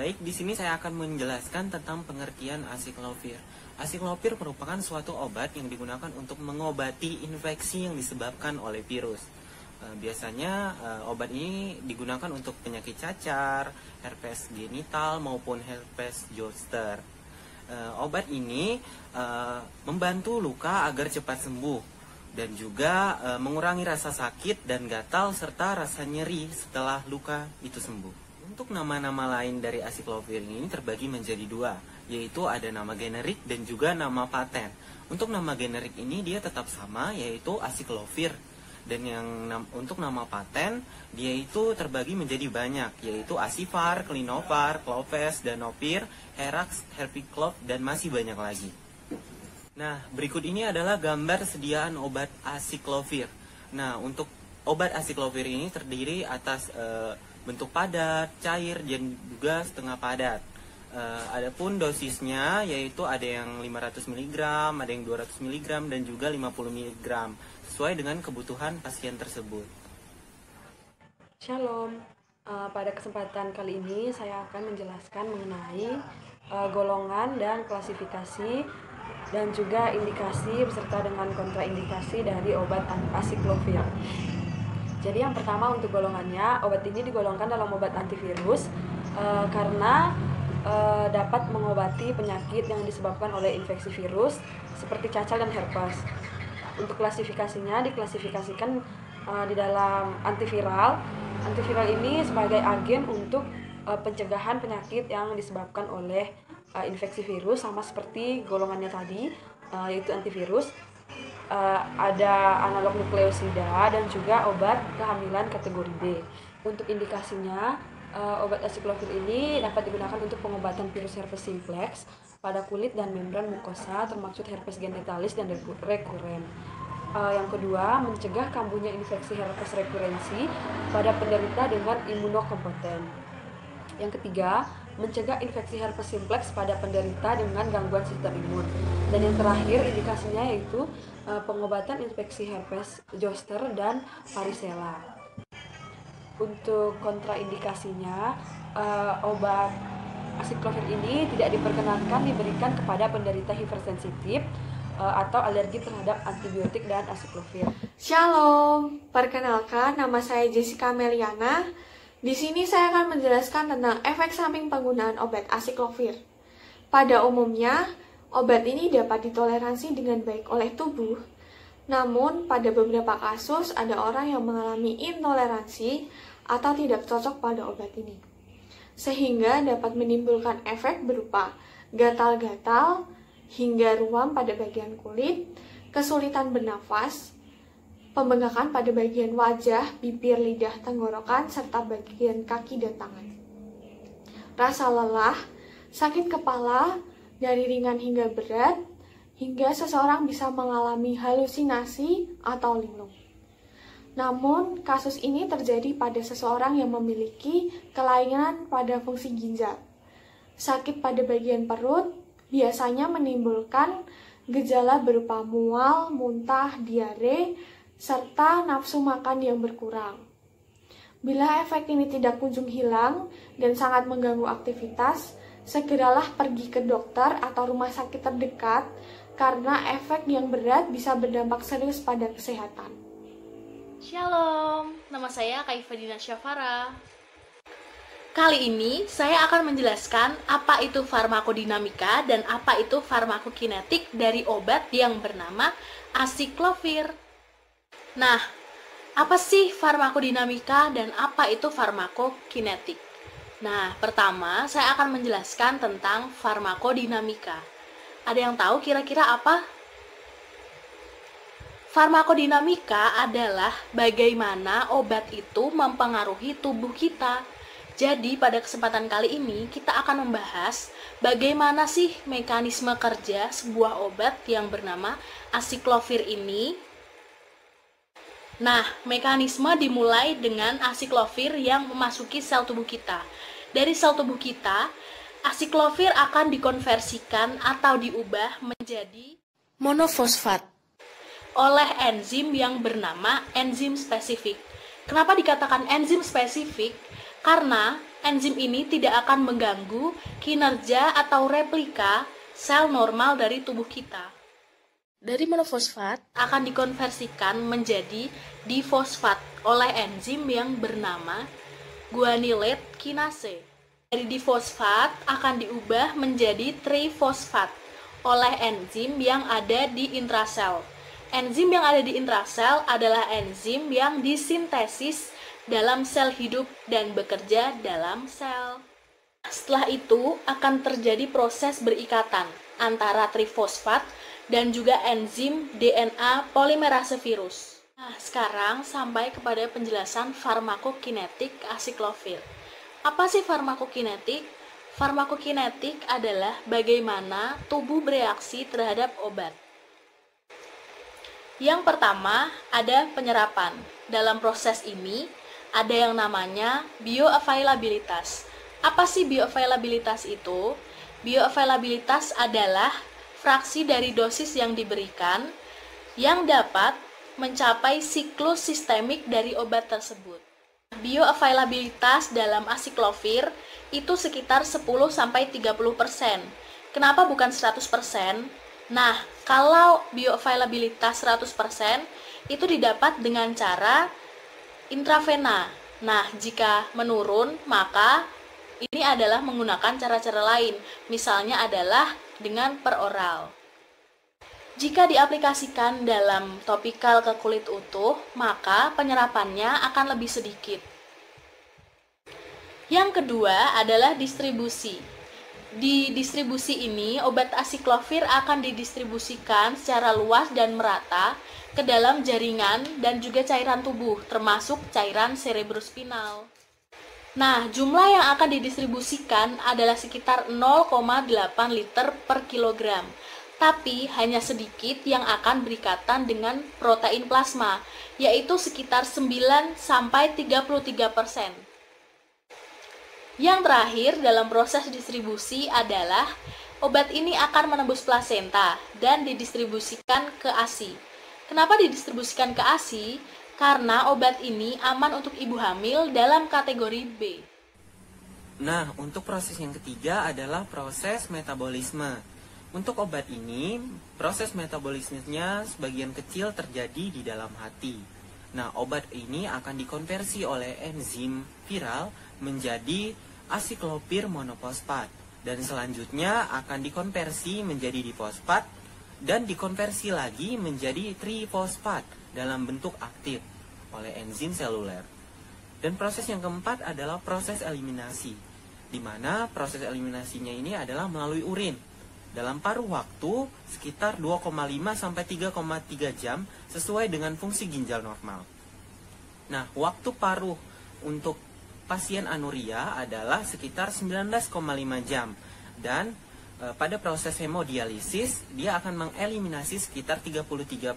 Baik, di sini saya akan menjelaskan tentang pengertian asiklovir. Asiklovir merupakan suatu obat yang digunakan untuk mengobati infeksi yang disebabkan oleh virus. Biasanya obat ini digunakan untuk penyakit cacar, herpes genital maupun herpes zoster. Obat ini membantu luka agar cepat sembuh dan juga mengurangi rasa sakit dan gatal serta rasa nyeri setelah luka itu sembuh. Untuk nama-nama lain dari asiklovir ini terbagi menjadi dua, yaitu ada nama generik dan juga nama paten. Untuk nama generik ini dia tetap sama, yaitu asiklovir. Dan untuk nama paten, dia itu terbagi menjadi banyak, yaitu Asivar, Clinovar, Cloves, Danopir, Herax, Herpiclop, dan masih banyak lagi. Nah, berikut ini adalah gambar sediaan obat asiklovir. Nah, untuk obat asiklovir ini terdiri atas bentuk padat, cair, dan juga setengah padat. Adapun dosisnya yaitu ada yang 500 mg, ada yang 200 mg, dan juga 50 mg, sesuai dengan kebutuhan pasien tersebut. Shalom, pada kesempatan kali ini saya akan menjelaskan mengenai golongan dan klasifikasi dan juga indikasi beserta dengan kontraindikasi dari obat asiklovir. Jadi yang pertama untuk golongannya, obat ini digolongkan dalam obat antivirus karena dapat mengobati penyakit yang disebabkan oleh infeksi virus seperti cacar dan herpes. Untuk klasifikasinya diklasifikasikan di dalam antiviral. Antiviral ini sebagai agen untuk pencegahan penyakit yang disebabkan oleh infeksi virus, sama seperti golongannya tadi, yaitu antivirus. Ada analog nukleosida dan juga obat kehamilan kategori B. Untuk indikasinya, obat asiklovir ini dapat digunakan untuk pengobatan virus herpes simplex pada kulit dan membran mukosa termasuk herpes genitalis dan rekuren. Yang kedua, mencegah kambuhnya infeksi herpes rekurensi pada penderita dengan imunokompeten. Yang ketiga, mencegah infeksi herpes simplex pada penderita dengan gangguan sistem imun. Dan yang terakhir, indikasinya yaitu pengobatan infeksi herpes zoster dan varicella. Untuk kontraindikasinya, obat asiklovir ini tidak diperkenankan diberikan kepada penderita hipersensitif atau alergi terhadap antibiotik dan asiklovir. Shalom, perkenalkan nama saya Jessica Meliana. Di sini saya akan menjelaskan tentang efek samping penggunaan obat asiklovir. Pada umumnya, obat ini dapat ditoleransi dengan baik oleh tubuh. Namun, pada beberapa kasus ada orang yang mengalami intoleransi atau tidak cocok pada obat ini, sehingga dapat menimbulkan efek berupa gatal-gatal hingga ruam pada bagian kulit, kesulitan bernafas, pembengkakan pada bagian wajah, bibir, lidah, tenggorokan, serta bagian kaki dan tangan. Rasa lelah, sakit kepala, dari ringan hingga berat, hingga seseorang bisa mengalami halusinasi atau linglung. Namun, kasus ini terjadi pada seseorang yang memiliki kelainan pada fungsi ginjal. Sakit pada bagian perut biasanya menimbulkan gejala berupa mual, muntah, diare, serta nafsu makan yang berkurang. Bila efek ini tidak kunjung hilang dan sangat mengganggu aktivitas, segeralah pergi ke dokter atau rumah sakit terdekat karena efek yang berat bisa berdampak serius pada kesehatan. Shalom, nama saya Kaifadina Syafara. Kali ini saya akan menjelaskan apa itu farmakodinamika dan apa itu farmakokinetik dari obat yang bernama asiklovir. Nah, apa sih farmakodinamika dan apa itu farmakokinetik? Nah, pertama saya akan menjelaskan tentang farmakodinamika. Ada yang tahu kira-kira apa? Farmakodinamika adalah bagaimana obat itu mempengaruhi tubuh kita. Jadi, pada kesempatan kali ini kita akan membahas bagaimana sih mekanisme kerja sebuah obat yang bernama asiklovir ini. Nah, mekanisme dimulai dengan asiklovir yang memasuki sel tubuh kita. Dari sel tubuh kita, asiklovir akan dikonversikan atau diubah menjadi monofosfat oleh enzim yang bernama enzim spesifik. Kenapa dikatakan enzim spesifik? Karena enzim ini tidak akan mengganggu kinerja atau replika sel normal dari tubuh kita. Dari monofosfat akan dikonversikan menjadi difosfat oleh enzim yang bernama guanylate kinase. Dari difosfat akan diubah menjadi trifosfat oleh enzim yang ada di intrasel. Enzim yang ada di intrasel adalah enzim yang disintesis dalam sel hidup dan bekerja dalam sel. Setelah itu akan terjadi proses berikatan antara trifosfat dan juga enzim DNA polimerase virus. Nah, sekarang sampai kepada penjelasan farmakokinetik asiklovir. Apa sih farmakokinetik? Farmakokinetik adalah bagaimana tubuh bereaksi terhadap obat. Yang pertama, ada penyerapan. Dalam proses ini, ada yang namanya bioavailabilitas. Apa sih bioavailabilitas itu? Bioavailabilitas adalah fraksi dari dosis yang diberikan yang dapat mencapai siklus sistemik dari obat tersebut. Bioavailabilitas dalam asiklovir itu sekitar 10-30%. Kenapa bukan 100%? Nah, kalau bioavailabilitas 100% itu didapat dengan cara intravena. Nah, jika menurun, maka ini adalah menggunakan cara-cara lain. Misalnya adalah dengan peroral. Jika diaplikasikan dalam topikal ke kulit utuh, maka penyerapannya akan lebih sedikit. Yang kedua adalah distribusi. Di distribusi ini, obat asiklovir akan didistribusikan secara luas dan merata ke dalam jaringan dan juga cairan tubuh, termasuk cairan cerebrospinal. Nah, jumlah yang akan didistribusikan adalah sekitar 0,8 liter per kilogram. Tapi hanya sedikit yang akan berikatan dengan protein plasma, yaitu sekitar 9-33%. Yang terakhir dalam proses distribusi adalah obat ini akan menembus plasenta dan didistribusikan ke ASI. Kenapa didistribusikan ke ASI? Karena obat ini aman untuk ibu hamil dalam kategori B. Nah, untuk proses yang ketiga adalah proses metabolisme. Untuk obat ini, proses metabolismenya sebagian kecil terjadi di dalam hati. Nah, obat ini akan dikonversi oleh enzim viral menjadi asiklovir monofosfat. Dan selanjutnya akan dikonversi menjadi difosfat dan dikonversi lagi menjadi trifosfat dalam bentuk aktif oleh enzim seluler. Dan proses yang keempat adalah proses eliminasi, di mana proses eliminasinya ini adalah melalui urin dalam paruh waktu sekitar 2,5-3,3 jam sesuai dengan fungsi ginjal normal. Nah, waktu paruh untuk pasien anuria adalah sekitar 19,5 jam dan pada proses hemodialisis dia akan mengeliminasi sekitar 33-60%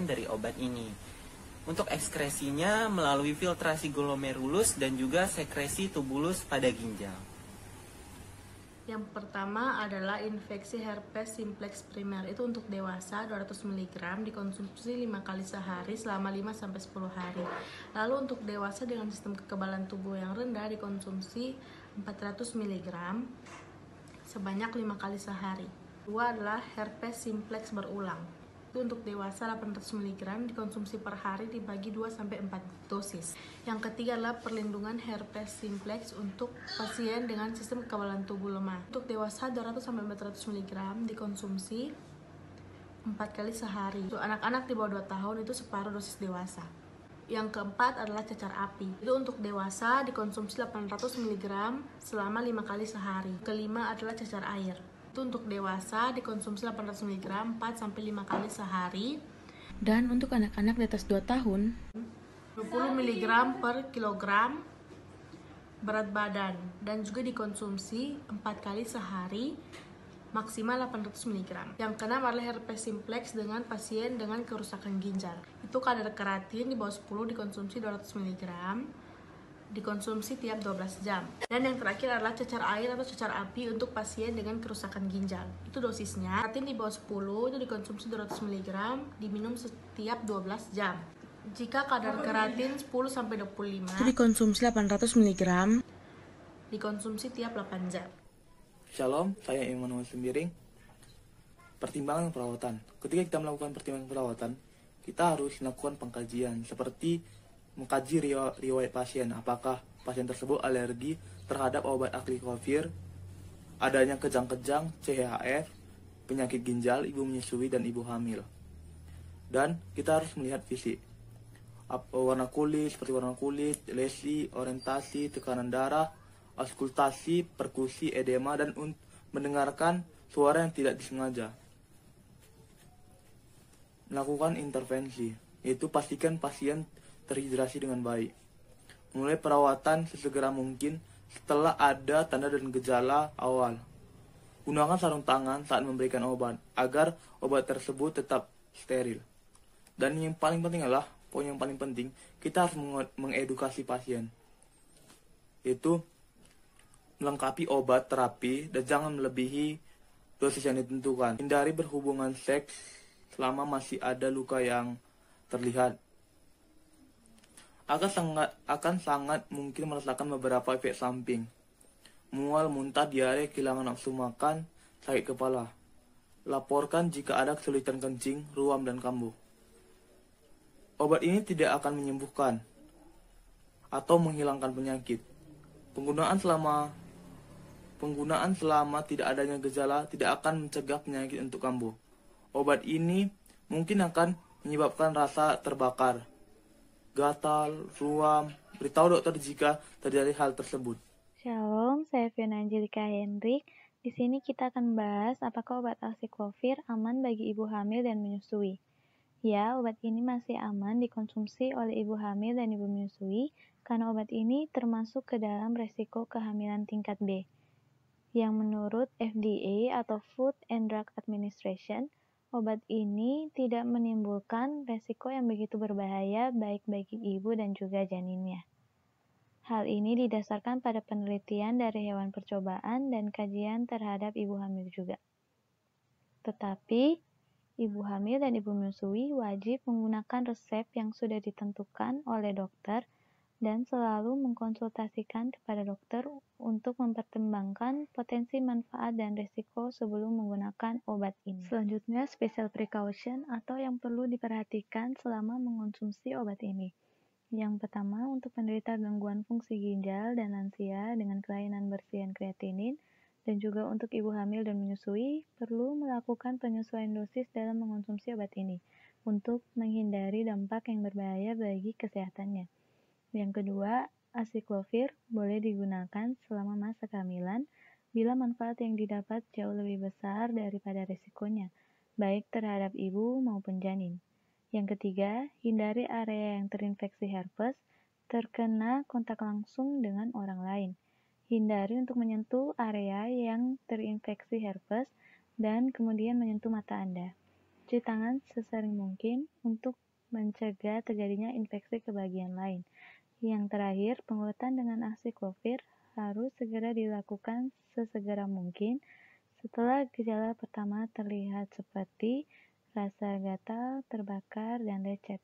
dari obat ini. Untuk ekskresinya melalui filtrasi glomerulus dan juga sekresi tubulus pada ginjal. Yang pertama adalah infeksi herpes simplex primer. Itu untuk dewasa 200 mg dikonsumsi 5 kali sehari selama 5-10 hari. Lalu untuk dewasa dengan sistem kekebalan tubuh yang rendah dikonsumsi 400 mg sebanyak 5 kali sehari. Kedua adalah herpes simplex berulang. Itu untuk dewasa 800 mg dikonsumsi per hari dibagi 2-4 dosis. Yang ketiga adalah perlindungan herpes simplex untuk pasien dengan sistem kekebalan tubuh lemah. Untuk dewasa 200-400 mg dikonsumsi 4 kali sehari. Untuk anak-anak di bawah 2 tahun itu separuh dosis dewasa. Yang keempat adalah cacar api. Itu untuk dewasa dikonsumsi 800 mg selama 5 kali sehari. Kelima adalah cacar air. Itu untuk dewasa dikonsumsi 800 mg 4-5 kali sehari. Dan untuk anak-anak di atas 2 tahun 20 mg per kilogram berat badan dan juga dikonsumsi 4 kali sehari maksimal 800 mg. Yang keenam adalah herpes simplex dengan pasien dengan kerusakan ginjal. Itu kadar keratin di bawah 10 dikonsumsi 200 mg dikonsumsi tiap 12 jam. Dan yang terakhir adalah cacar air atau cacar api untuk pasien dengan kerusakan ginjal. Itu dosisnya, keratin di bawah 10 itu dikonsumsi 200 mg diminum setiap 12 jam. Jika kadar keratin 10-25 Itu dikonsumsi 800 mg. dikonsumsi tiap 8 jam. Shalom, saya Immanuel Sembiring. Pertimbangan perawatan. Ketika kita melakukan pertimbangan perawatan, kita harus melakukan pengkajian seperti mengkaji riwayat pasien, apakah pasien tersebut alergi terhadap obat aciclovir, adanya kejang-kejang, CHF, penyakit ginjal, ibu menyusui, dan ibu hamil. Dan kita harus melihat fisik, warna kulit, seperti warna kulit, lesi, orientasi, tekanan darah, auskultasi, perkusi, edema, dan mendengarkan suara yang tidak disengaja. Melakukan intervensi, yaitu pastikan pasien terhidrasi dengan baik. Mulai perawatan sesegera mungkin setelah ada tanda dan gejala awal. Gunakan sarung tangan saat memberikan obat, agar obat tersebut tetap steril. Dan yang paling penting adalah, poin yang paling penting, kita harus mengedukasi pasien, yaitu melengkapi obat terapi dan jangan melebihi dosis yang ditentukan. Hindari berhubungan seks selama masih ada luka yang terlihat. Akan sangat mungkin merasakan beberapa efek samping: mual, muntah, diare, kehilangan nafsu makan, sakit kepala. Laporkan jika ada kesulitan kencing, ruam, dan kambuh. Obat ini tidak akan menyembuhkan atau menghilangkan penyakit. Penggunaan selama tidak adanya gejala tidak akan mencegah penyakit untuk kambuh. Obat ini mungkin akan menyebabkan rasa terbakar, gatal, ruam. Beritahu dokter jika terjadi hal tersebut. Shalom, saya Fiona Angelika Hendrik. Di sini kita akan membahas apakah obat aciclovir aman bagi ibu hamil dan menyusui. Ya, obat ini masih aman dikonsumsi oleh ibu hamil dan ibu menyusui karena obat ini termasuk ke dalam resiko kehamilan tingkat B, yang menurut FDA atau Food and Drug Administration, obat ini tidak menimbulkan resiko yang begitu berbahaya baik bagi ibu dan juga janinnya. Hal ini didasarkan pada penelitian dari hewan percobaan dan kajian terhadap ibu hamil juga. Tetapi, ibu hamil dan ibu menyusui wajib menggunakan resep yang sudah ditentukan oleh dokter dan selalu mengkonsultasikan kepada dokter untuk mempertimbangkan potensi manfaat dan risiko sebelum menggunakan obat ini. Selanjutnya, special precaution atau yang perlu diperhatikan selama mengonsumsi obat ini. Yang pertama, untuk penderita gangguan fungsi ginjal dan lansia dengan kelainan bersihan kreatinin, dan juga untuk ibu hamil dan menyusui, perlu melakukan penyesuaian dosis dalam mengonsumsi obat ini, untuk menghindari dampak yang berbahaya bagi kesehatannya. Yang kedua, aciclovir boleh digunakan selama masa kehamilan, bila manfaat yang didapat jauh lebih besar daripada risikonya, baik terhadap ibu maupun janin. Yang ketiga, hindari area yang terinfeksi herpes, terkena kontak langsung dengan orang lain. Hindari untuk menyentuh area yang terinfeksi herpes dan kemudian menyentuh mata Anda. Cuci tangan sesering mungkin untuk mencegah terjadinya infeksi ke bagian lain. Yang terakhir, pengobatan dengan aciclovir harus segera dilakukan sesegera mungkin setelah gejala pertama terlihat seperti rasa gatal, terbakar, dan lecet.